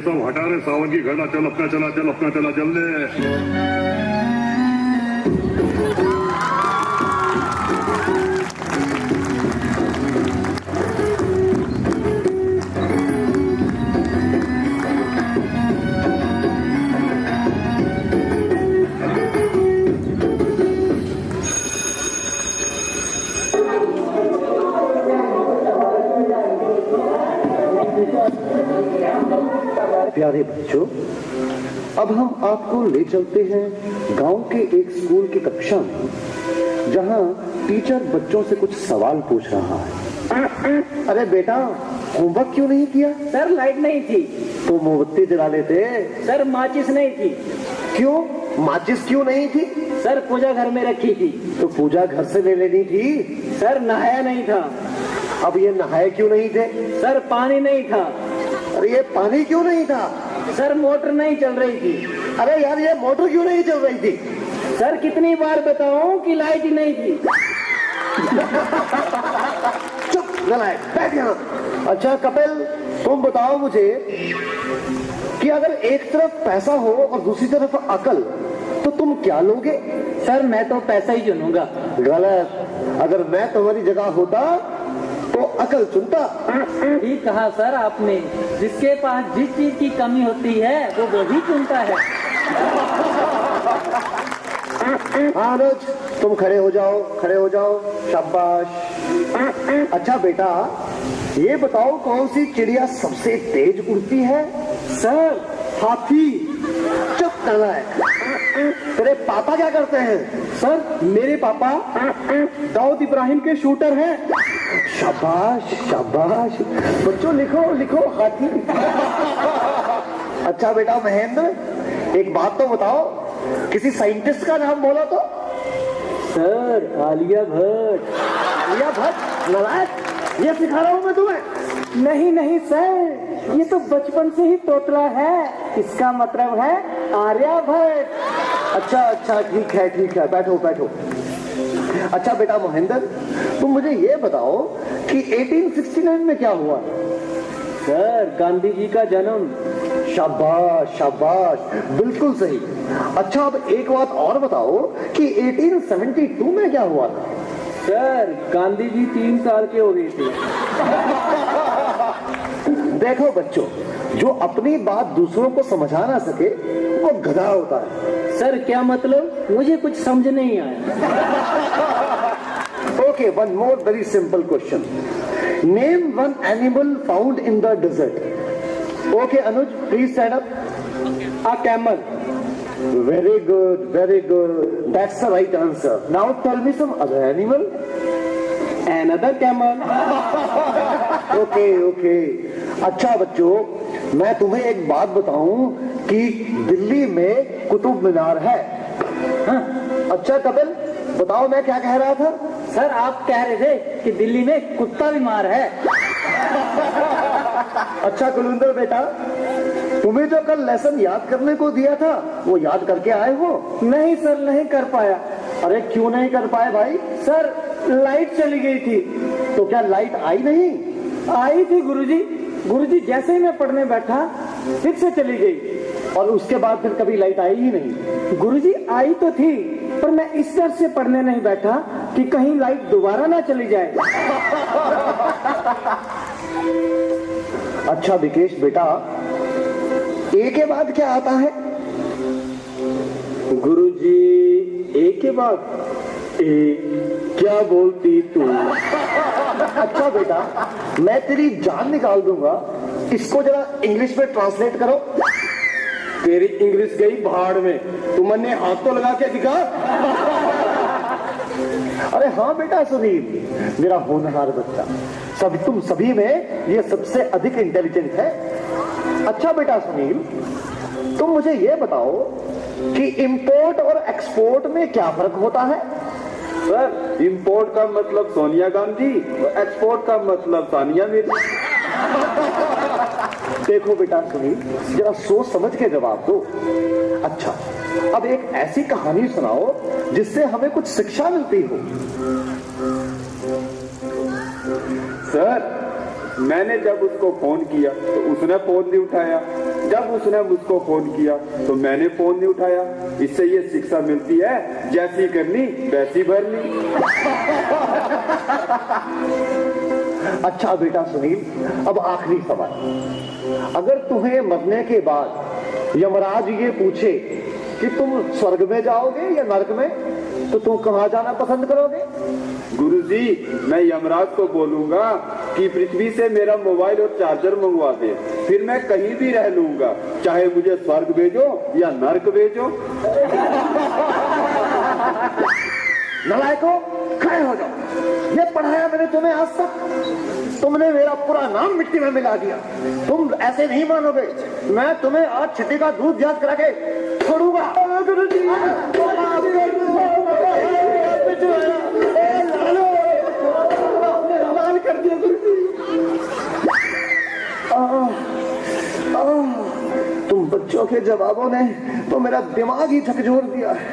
सब हटा रहे सावन की घटा, चल अपना चला, चल अपना चला, चल ले। प्यारे बच्चों, अब हम आपको ले चलते हैं गांव के एक स्कूल की कक्षा में, जहां टीचर बच्चों से कुछ सवाल पूछ रहा है। अरे बेटा, होमवर्क क्यों नहीं किया? सर लाइट नहीं थी। तो मोमबत्ती जला लेते। सर माचिस नहीं थी। क्यों? माचिस क्यों नहीं थी? सर पूजा घर में रखी थी। तो पूजा घर से ले लेनी थी। सर नहाया नहीं था। अब ये नहाए क्यों नहीं थे? सर पानी नहीं था। अरे ये पानी क्यों नहीं था? सर मोटर नहीं चल रही थी। अरे यार, ये मोटर क्यों नहीं चल रही थी? सर कितनी बार बताऊं कि लाइट ही नहीं थी। चुप नलायक, बैठ यहाँ। अच्छा कपिल, तुम बताओ मुझे कि अगर एक तरफ पैसा हो और दूसरी तरफ अकल, तो तुम क्या लोगे? सर मैं तो पैसा ही चुनूंगा। गलत। अगर मैं तुम्हारी जगह होता तो अकल चुनता। ठीक कहा सर आपने। जिसके पास जिस चीज की कमी होती है वो वही चुनता है। हाँ अनुज, तुम खड़े हो जाओ, खड़े हो जाओ, शाबाश। अच्छा बेटा, ये बताओ कौन सी चिड़िया सबसे तेज उड़ती है? सर हाथी। चुप नलायक। तेरे पापा क्या करते हैं? सर मेरे पापा दाऊद इब्राहिम के शूटर हैं। शाबाश शाबाश। बच्चों लिखो लिखो, हाथी। अच्छा बेटा महेंद्र, एक बात तो बताओ, किसी साइंटिस्ट का नाम बोलो तो। सर आलिया भट्ट। आलिया भट्ट? नलायक, ये सिखा रहा हूं मैं तुम्हें। नहीं नहीं सर, ये तो बचपन से ही तोतला है। इसका मतलब है आर्यभट्ट। अच्छा अच्छा, ठीक है ठीक है, बैठो बैठो। अच्छा बेटा महेंद्र, तुम मुझे ये बताओ कि 1869 में क्या हुआ? सर गांधी जी का जन्म। शाबाश शाबाश, बिल्कुल सही। अच्छा अब एक बात और बताओ कि 1872 में क्या हुआ था? सर गांधी जी 3 साल के हो गए थे। देखो बच्चों, जो अपनी बात दूसरों को समझा ना सके वो गधा होता है। सर क्या मतलब? मुझे कुछ समझ नहीं आया। Okay, one more very simple question. Name one animal found in the desert. Okay Anuj, please stand up. A camel. Very good, very good. That's the right answer. Now tell me some other animal. Another camel. Okay, okay. अच्छा बच्चों, मैं तुम्हें एक बात बताऊं कि दिल्ली में कुतुब मीनार है। हाँ? अच्छा कपिल, बताओ मैं क्या कह रहा था? सर आप कह रहे थे कि दिल्ली में कुत्ता बीमार है। अच्छा कुलविंदर बेटा, तुम्हें जो कल लेसन याद करने को दिया था वो याद करके आए हो? नहीं सर, नहीं कर पाया। अरे क्यों नहीं कर पाए भाई? सर लाइट चली गई थी। तो क्या लाइट आई नहीं? आई थी गुरुजी। गुरुजी जैसे ही मैं पढ़ने बैठा फिर से चली गई। और उसके बाद फिर कभी लाइट आई ही नहीं? गुरुजी आई तो थी, पर मैं इस डर से पढ़ने नहीं बैठा कि कहीं लाइट दोबारा ना चली जाए। अच्छा विकेश बेटा, ए के बाद क्या आता है? गुरुजी ए के बाद ए, क्या बोलती तू? अच्छा बेटा, मैं तेरी जान निकाल दूंगा, इसको जरा इंग्लिश में ट्रांसलेट करो। तेरी इंग्लिश गई भाड़ में, तुमने हाथ तो लगा के दिखा। अरे हाँ बेटा सुनील, मेरा होनहार बच्चा, तुम सभी में ये सबसे अधिक इंटेलिजेंट है। अच्छा बेटा सुनील, तुम मुझे ये बताओ कि इंपोर्ट और एक्सपोर्ट में क्या फर्क होता है? सर इंपोर्ट का मतलब सोनिया गांधी और एक्सपोर्ट का मतलब सानिया मिर्जा। देखो बेटा सुनील, जरा सोच समझ के जवाब दो। अच्छा, अब एक ऐसी कहानी सुनाओ जिससे हमें कुछ शिक्षा मिलती हो। सर मैंने जब उसको फोन किया तो उसने फोन नहीं उठाया। जब उसने मुझको फोन किया तो मैंने फोन नहीं उठाया। इससे ये शिक्षा मिलती है, जैसी करनी वैसी भरनी। अच्छा बेटा सुनील, अब आखिरी सवाल। अगर तुम्हें मरने के बाद यमराज ये पूछे कि तुम स्वर्ग में जाओगे या नरक में, तो तुम कहां जाना पसंद करोगे? गुरुजी, मैं यमराज को बोलूंगा कि पृथ्वी से मेरा मोबाइल और चार्जर मंगवा दे, फिर मैं कहीं भी रह लूंगा, चाहे मुझे स्वर्ग भेजो या नरक भेजो। नलायकों, खड़े हो जाओ। ये पढ़ाया मैंने तुम्हें आज तक, तुमने मेरा पूरा नाम मिट्टी में मिला दिया। तुम ऐसे नहीं मानोगे, मैं तुम्हें आज छठी का दूध याद करा के छोड़ूंगा। कर दिया तुम बच्चों के जवाबों ने तो मेरा दिमाग ही झकझोर दिया है।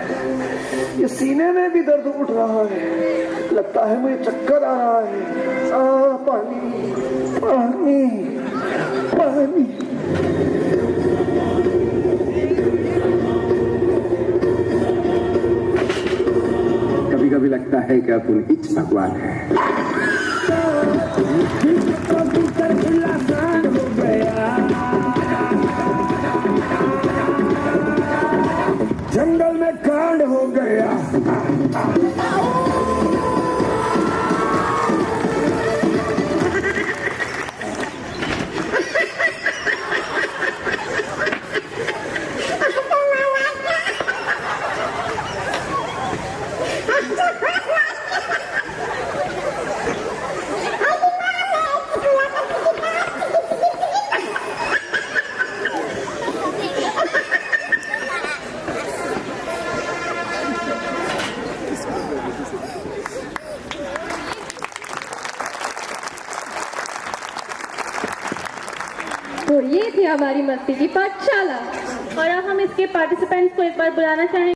ये सीने में भी दर्द उठ रहा है, लगता है मुझे चक्कर आ रहा है। पानी पानी पानी। कभी कभी लगता है कि अपन इच भगवान है। जंगल में कांड हो गया। तो ये थी हमारी मस्ती की पाठशाला, और अब हम इसके पार्टिसिपेंट्स को एक बार बुलाना चाहेंगे।